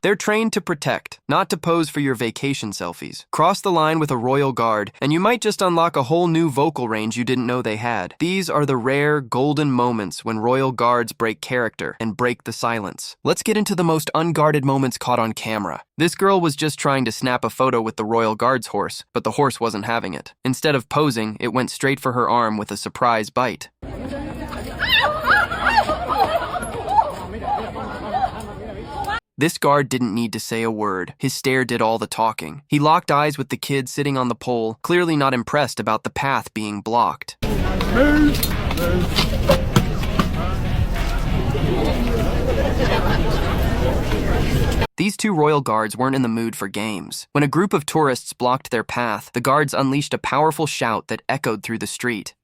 They're trained to protect, not to pose for your vacation selfies. Cross the line with a royal guard, and you might just unlock a whole new vocal range you didn't know they had. These are the rare, golden moments when royal guards break character and break the silence. Let's get into the most unguarded moments caught on camera. This girl was just trying to snap a photo with the royal guard's horse, but the horse wasn't having it. Instead of posing, it went straight for her arm with a surprise bite. This guard didn't need to say a word. His stare did all the talking. He locked eyes with the kid sitting on the pole, clearly not impressed about the path being blocked. Move. These two royal guards weren't in the mood for games. When a group of tourists blocked their path, the guards unleashed a powerful shout that echoed through the street.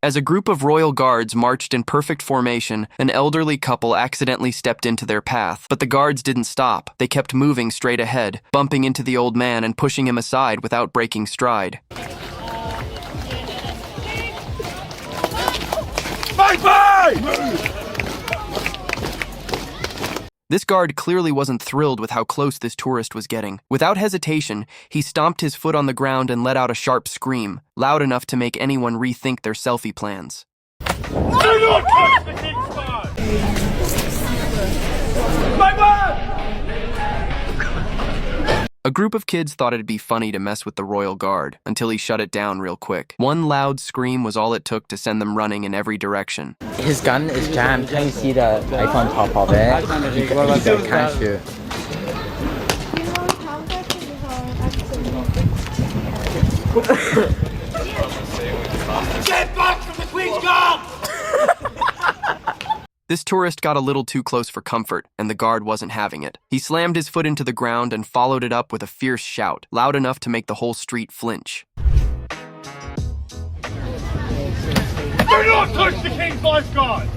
As a group of royal guards marched in perfect formation, an elderly couple accidentally stepped into their path. But the guards didn't stop. They kept moving straight ahead, bumping into the old man and pushing him aside without breaking stride. Bye-bye! This guard clearly wasn't thrilled with how close this tourist was getting. Without hesitation, he stomped his foot on the ground and let out a sharp scream, loud enough to make anyone rethink their selfie plans. Do not touch the king's spot! Bye-bye! A group of kids thought it'd be funny to mess with the royal guard, until he shut it down real quick. One loud scream was all it took to send them running in every direction. His gun is jammed. Can you see the knife on top of it? He can't shoot. Get back from the Queen's Guard! This tourist got a little too close for comfort, and the guard wasn't having it. He slammed his foot into the ground and followed it up with a fierce shout, loud enough to make the whole street flinch. Do not touch the King's lifeguard!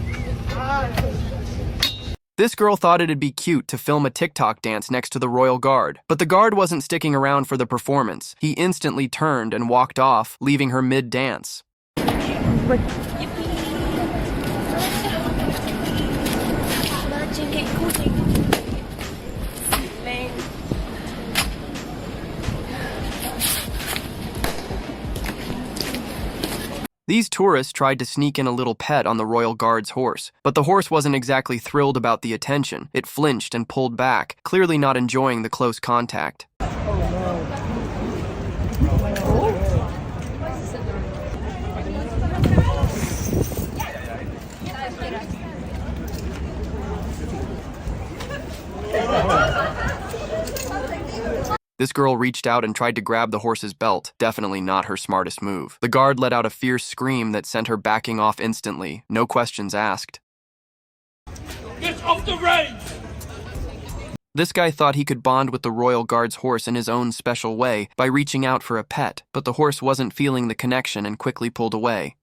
This girl thought it'd be cute to film a TikTok dance next to the royal guard, but the guard wasn't sticking around for the performance. He instantly turned and walked off, leaving her mid-dance. These tourists tried to sneak in a little pet on the royal guard's horse, but the horse wasn't exactly thrilled about the attention. It flinched and pulled back, clearly not enjoying the close contact. This girl reached out and tried to grab the horse's belt, definitely not her smartest move. The guard let out a fierce scream that sent her backing off instantly, no questions asked. Get off the reins! This guy thought he could bond with the royal guard's horse in his own special way by reaching out for a pet, but the horse wasn't feeling the connection and quickly pulled away.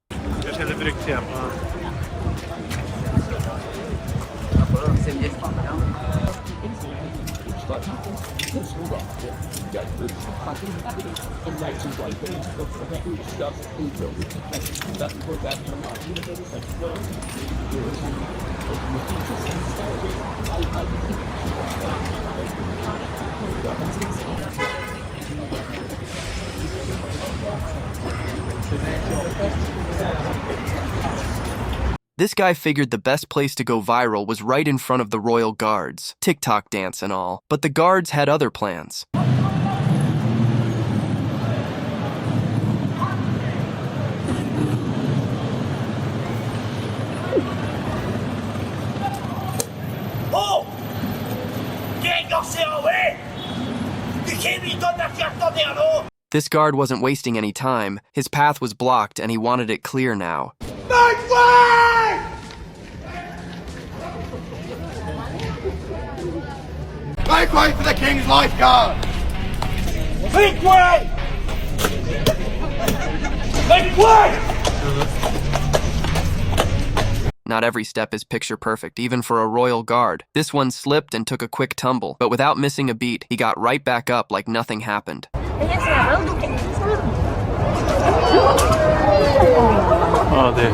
This guy figured the best place to go viral was right in front of the royal guards, TikTok dance and all, but the guards had other plans. Oh! Get yourself away! This guard wasn't wasting any time. His path was blocked and he wanted it clear now. Make way! Make way for the King's lifeguard! Make way! Make way! Not every step is picture perfect, even for a royal guard. This one slipped and took a quick tumble, but without missing a beat, he got right back up like nothing happened. 아, 네.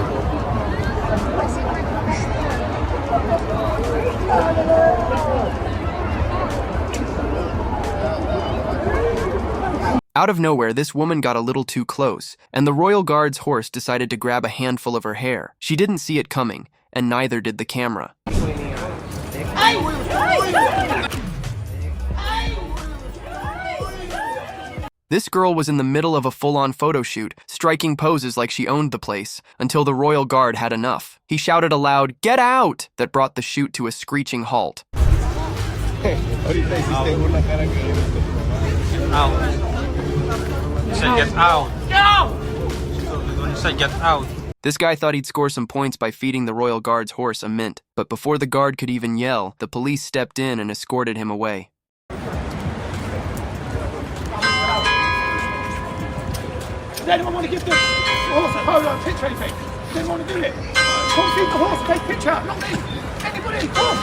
Out of nowhere, this woman got a little too close, and the royal guard's horse decided to grab a handful of her hair. She didn't see it coming, and neither did the camera. This girl was in the middle of a full-on photo shoot, striking poses like she owned the place, until the royal guard had enough. He shouted aloud, "Get out!" that brought the shoot to a screeching halt. Get out. Get out. This guy thought he'd score some points by feeding the royal guard's horse a mint, but before the guard could even yell, the police stepped in and escorted him away. Does anyone want to give the horse a photo, a picture, anything? Does anyone want to do it? Come feed the horse, take a picture, not me. Anybody, come.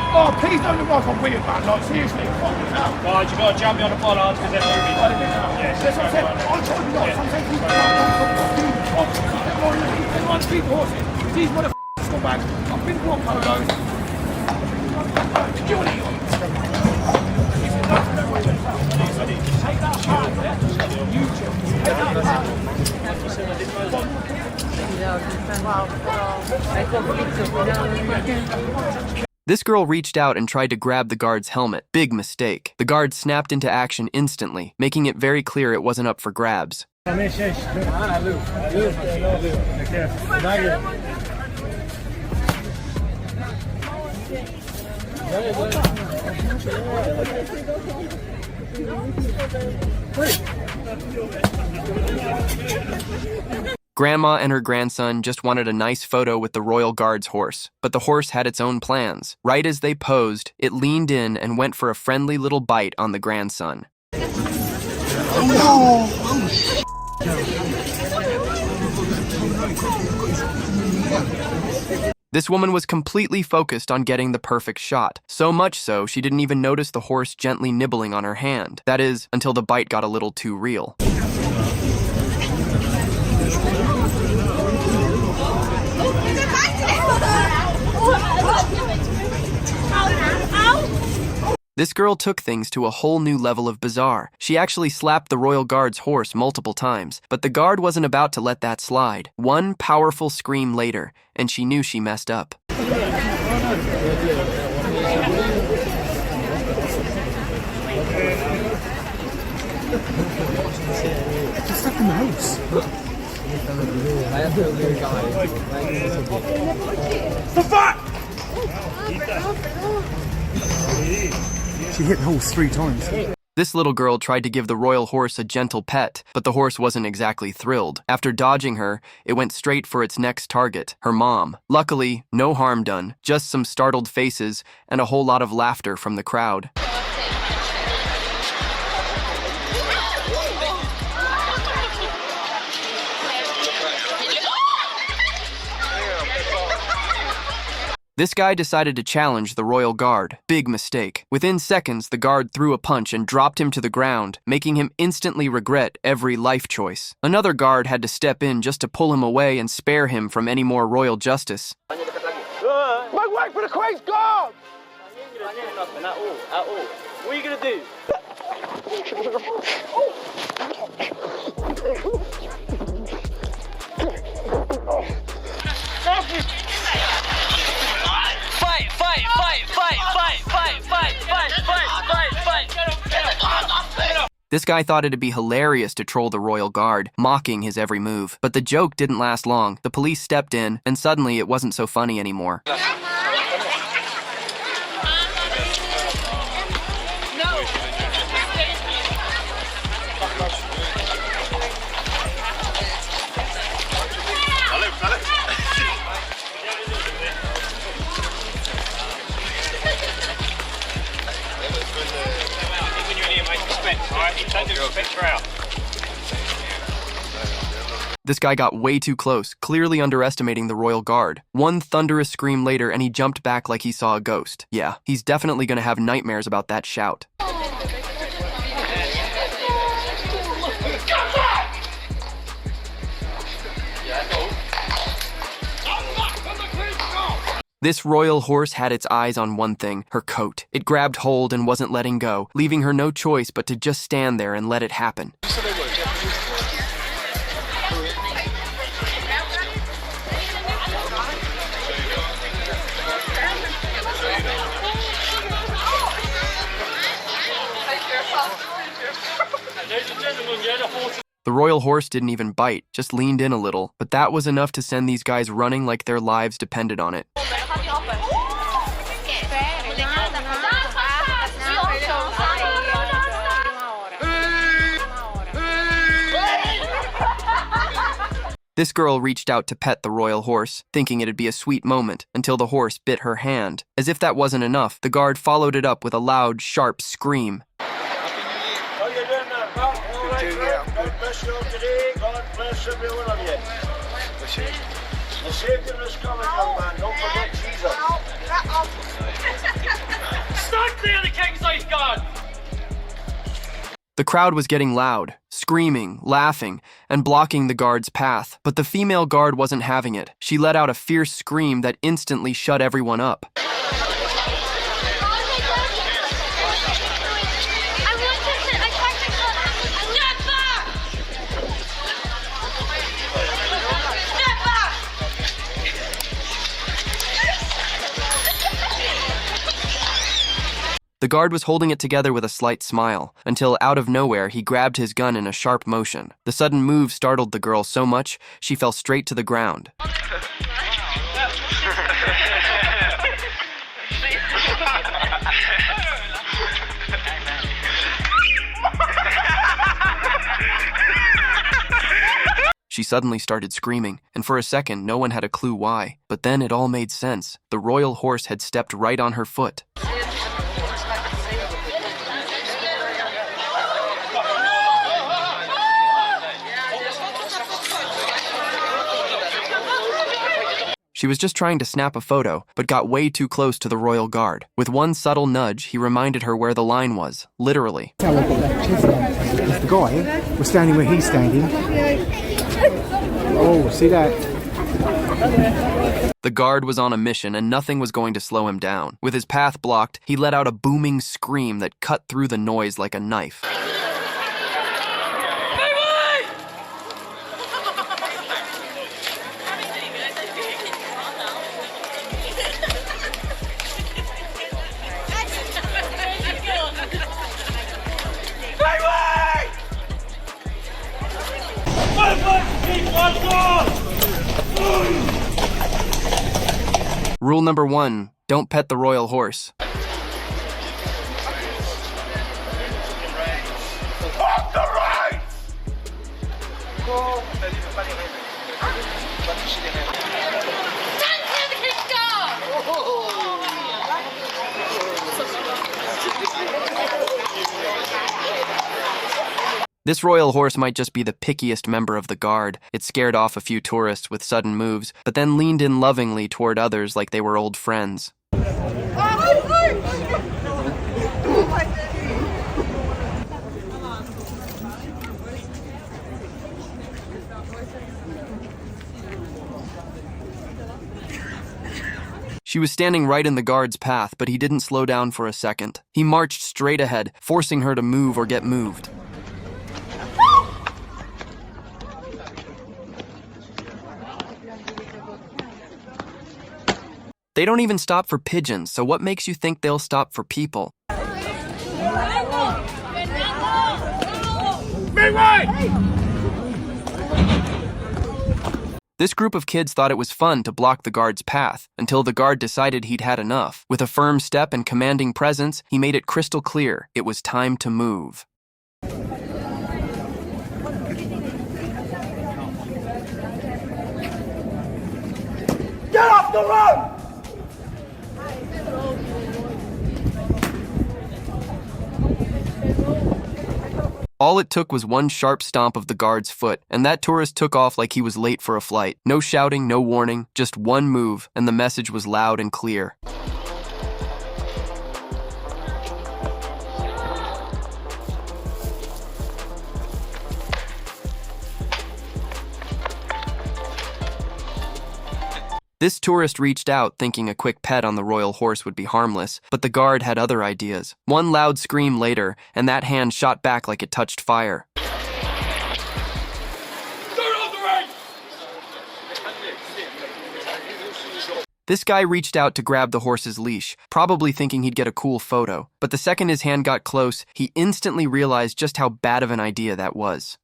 Oh, please don't look like I'm weird, man. Like, seriously, fuck this out. Guys, you've got to jump me on the bollards because they're moving. Yes, that's what I'm saying. I'm trying to like, I'm saying people everyone feed the horses. These motherfuckers come back. I've been to one photos. Do it. Take that part, This girl reached out and tried to grab the guard's helmet. Big mistake. The guard snapped into action instantly, making it very clear it wasn't up for grabs. Grandma and her grandson just wanted a nice photo with the royal guard's horse, but the horse had its own plans. Right as they posed, it leaned in and went for a friendly little bite on the grandson. This woman was completely focused on getting the perfect shot, so much so she didn't even notice the horse gently nibbling on her hand. That is, until the bite got a little too real. This girl took things to a whole new level of bizarre. She actually slapped the royal guard's horse multiple times, but the guard wasn't about to let that slide. One powerful scream later, and she knew she messed up. The fuck? She hit the horse 3 times. This little girl tried to give the royal horse a gentle pet, but the horse wasn't exactly thrilled. After dodging her, it went straight for its next target, her mom. Luckily, no harm done, just some startled faces and a whole lot of laughter from the crowd. This guy decided to challenge the royal guard. Big mistake. Within seconds, the guard threw a punch and dropped him to the ground, making him instantly regret every life choice. Another guard had to step in just to pull him away and spare him from any more royal justice. Wait for the Queen's guard! What are you going to do? This guy thought it'd be hilarious to troll the royal guard, mocking his every move. But the joke didn't last long. The police stepped in, and suddenly it wasn't so funny anymore. This guy got way too close, clearly underestimating the royal guard. One thunderous scream later, and he jumped back like he saw a ghost. Yeah, he's definitely gonna have nightmares about that shout. This royal horse had its eyes on one thing, her coat. It grabbed hold and wasn't letting go, leaving her no choice but to just stand there and let it happen. Ladies and gentlemen, yeah, the horse. The royal horse didn't even bite, just leaned in a little, but that was enough to send these guys running like their lives depended on it. This girl reached out to pet the royal horse, thinking it'd be a sweet moment, until the horse bit her hand. As if that wasn't enough, the guard followed it up with a loud, sharp scream. How you doing there, Pat? All right, sir? God bless you all today. God bless every one of you. The Savior is coming, young man. Don't forget Jesus. Stand clear of the king's life, God! The crowd was getting loud, screaming, laughing, and blocking the guard's path, but the female guard wasn't having it. She let out a fierce scream that instantly shut everyone up. The guard was holding it together with a slight smile, until out of nowhere he grabbed his gun in a sharp motion. The sudden move startled the girl so much, she fell straight to the ground. She suddenly started screaming, and for a second no one had a clue why. But then it all made sense. The royal horse had stepped right on her foot. She was just trying to snap a photo, but got way too close to the royal guard. With one subtle nudge, he reminded her where the line was, literally. If the guy was standing where he's standing. Oh, see that? The guard was on a mission and nothing was going to slow him down. With his path blocked, he let out a booming scream that cut through the noise like a knife. Rule number 1, don't pet the royal horse. This royal horse might just be the pickiest member of the guard. It scared off a few tourists with sudden moves, but then leaned in lovingly toward others like they were old friends. She was standing right in the guard's path, but he didn't slow down for a second. He marched straight ahead, forcing her to move or get moved. They don't even stop for pigeons, so what makes you think they'll stop for people? This group of kids thought it was fun to block the guard's path, until the guard decided he'd had enough. With a firm step and commanding presence, he made it crystal clear it was time to move. Get off the road! All it took was one sharp stomp of the guard's foot, and that tourist took off like he was late for a flight. No shouting, no warning, just one move, and the message was loud and clear. This tourist reached out thinking a quick pet on the royal horse would be harmless, but the guard had other ideas. One loud scream later, and that hand shot back like it touched fire. This guy reached out to grab the horse's leash, probably thinking he'd get a cool photo. But the second his hand got close, he instantly realized just how bad of an idea that was.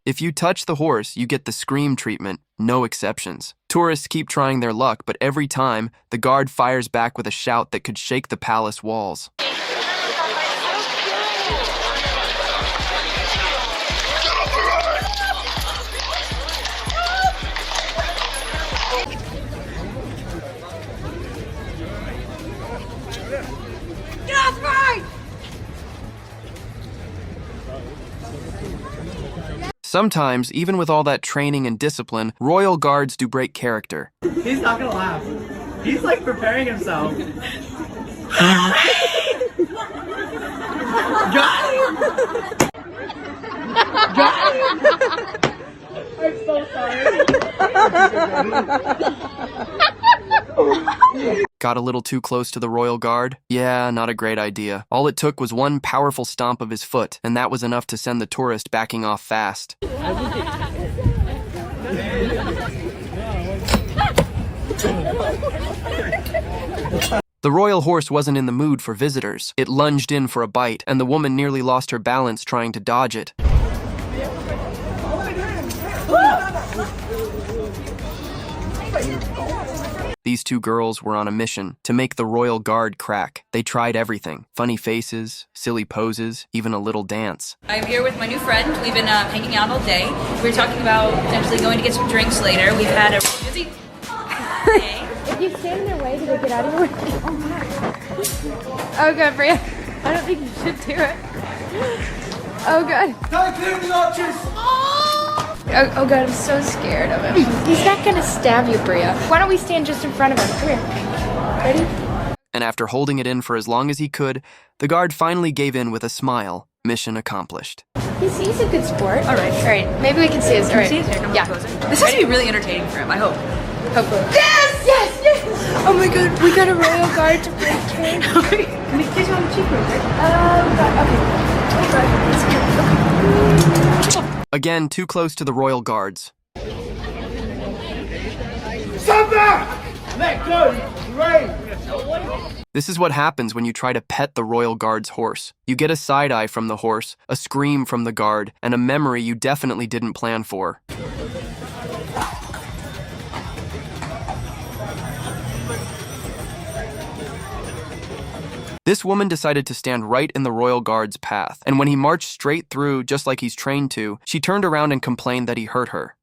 If you touch the horse, you get the scream treatment, no exceptions. Tourists keep trying their luck, but every time, the guard fires back with a shout that could shake the palace walls. Get off mine! Sometimes, even with all that training and discipline, royal guards do break character. He's not gonna laugh. He's like preparing himself. I'm so sorry. Got a little too close to the royal guard? Yeah, not a great idea. All it took was one powerful stomp of his foot, and that was enough to send the tourist backing off fast. The royal horse wasn't in the mood for visitors. It lunged in for a bite, and the woman nearly lost her balance trying to dodge it. These two girls were on a mission to make the royal guard crack. They tried everything. Funny faces, silly poses, even a little dance. I'm here with my new friend. We've been hanging out all day. We were talking about potentially going to get some drinks later. We've had a busy day. If you stand in their way, do they get out of your way? Oh god, Bria. I don't think you should do it. Oh god. Don't clear the archers! Oh god, I'm so scared of him. He's not gonna stab you, Bria. Why don't we stand just in front of him? Come here. Ready? And after holding it in for as long as he could, the guard finally gave in with a smile. Mission accomplished. He's a good sport. Alright. Maybe we can see his. Alright. Yeah. This has to be really entertaining for him, I hope. Hopefully. Yes! Oh my god, we got a royal guard to break train. Can we kiss on the cheek real quick? God, okay. Oh god, it's good. Okay. Again, too close to the royal guards. Stop that! Let go! Rain! This is what happens when you try to pet the royal guard's horse. You get a side eye from the horse, a scream from the guard, and a memory you definitely didn't plan for. This woman decided to stand right in the royal guard's path, and when he marched straight through just like he's trained to, she turned around and complained that he hurt her.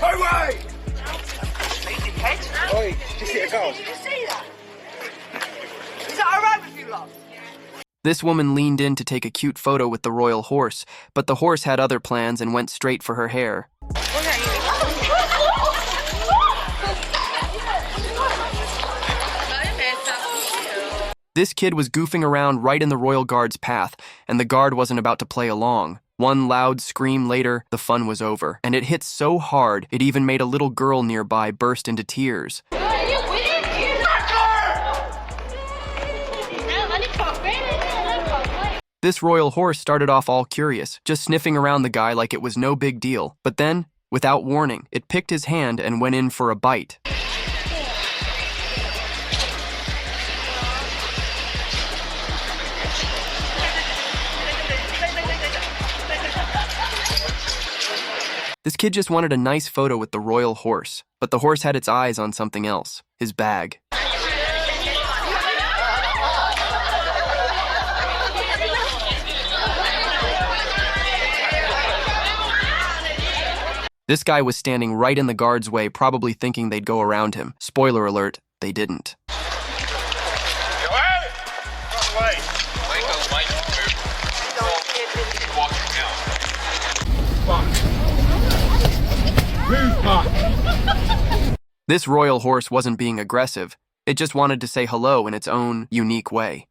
Away! Oi, just hit a goal. Did you see that? Is that alright with you lot? This woman leaned in to take a cute photo with the royal horse, but the horse had other plans and went straight for her hair. This kid was goofing around right in the royal guard's path, and the guard wasn't about to play along. One loud scream later, the fun was over, and it hit so hard, it even made a little girl nearby burst into tears. This royal horse started off all curious, just sniffing around the guy like it was no big deal. But then, without warning, it picked his hand and went in for a bite. This kid just wanted a nice photo with the royal horse, but the horse had its eyes on something else, his bag. This guy was standing right in the guard's way, probably thinking they'd go around him. Spoiler alert, they didn't. This royal horse wasn't being aggressive. It just wanted to say hello in its own unique way.